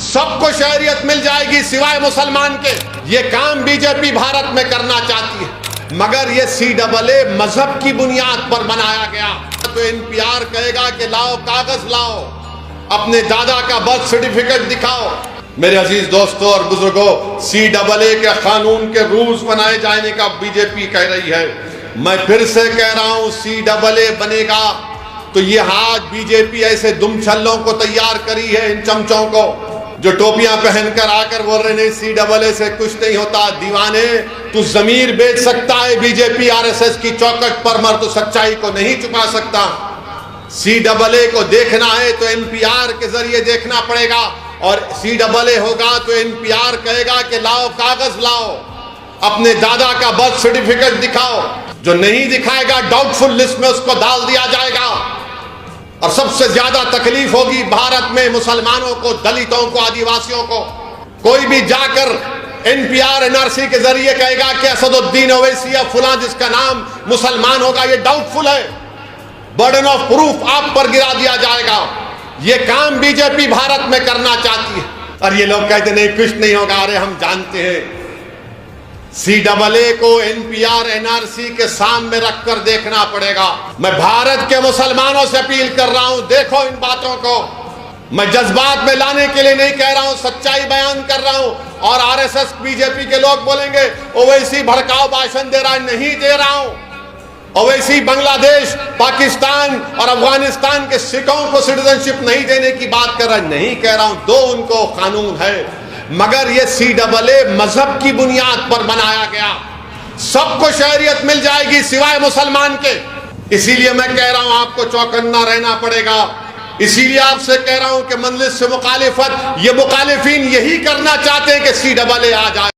सबको शहरियत मिल जाएगी सिवाय मुसलमान के। ये काम बीजेपी भारत में करना चाहती है, मगर ये CAA मजहब की बुनियाद पर बनाया गया। तो NPR कहेगा कि लाओ कागज लाओ, अपने दादा का बर्थ सर्टिफिकेट दिखाओ। मेरे अजीज दोस्तों और बुजुर्गों, CAA के कानून के रूल्स बनाए जाने का बीजेपी कह रही है। मैं फिर से कह रहा हूं, CAA बनेगा तो ये आज बीजेपी ऐसे दुमछल्लों को तैयार करी है, इन चमचों को जो टोपियां पहनकर आकर बोल रहे नहीं CAA से कुछ नहीं होता। दीवाने, तू जमीर बेच सकता है बीजेपी RSS की चौखट पर, मर तो सच्चाई को नहीं छुपा सकता। CAA को देखना है तो NPR के जरिए देखना पड़ेगा, और CAA होगा तो NPR कहेगा कि लाओ कागज लाओ, अपने दादा का बर्थ सर्टिफिकेट दिखाओ। जो नहीं दिखाएगा डाउटफुल लिस्ट में उसको डाल दिया जाएगा। और सबसे ज्यादा तकलीफ होगी भारत में मुसलमानों को, दलितों को, आदिवासियों को। कोई भी जाकर NPR NRC के जरिए कहेगा कि असदुद्दीन ओवैसी या फुला जिसका नाम मुसलमान होगा, ये डाउटफुल है। बर्डन ऑफ प्रूफ आप पर गिरा दिया जाएगा। ये काम बीजेपी भारत में करना चाहती है। और ये लोग कहते नहीं कुछ नहीं होगा। अरे हम जानते हैं, CAA को NPR NRC के सामने रखकर देखना पड़ेगा। मैं भारत के मुसलमानों से अपील कर रहा हूं, देखो इन बातों को। मैं जज्बात में लाने के लिए नहीं कह रहा हूं, सच्चाई बयान कर रहा हूं। और RSS बीजेपी के लोग बोलेंगे ओवैसी भड़काऊ भाषण दे रहा है, नहीं दे रहा हूं। ओवैसी बांग्लादेश, पाकिस्तान और अफगानिस्तान के सिखों को सिटीजनशिप नहीं देने की बात कर रहा है, नहीं कह रहा हूं। दो उनको कानून है, मगर ये CAA मजहब की बुनियाद पर बनाया गया। सबको शहरियत मिल जाएगी सिवाय मुसलमान के। इसीलिए मैं कह रहा हूं आपको चौकन्ना रहना पड़ेगा। इसीलिए आपसे कह रहा हूं कि मंजलिस से मुखालिफत, ये मुखालिफिन यही करना चाहते हैं कि CAA आ जाए।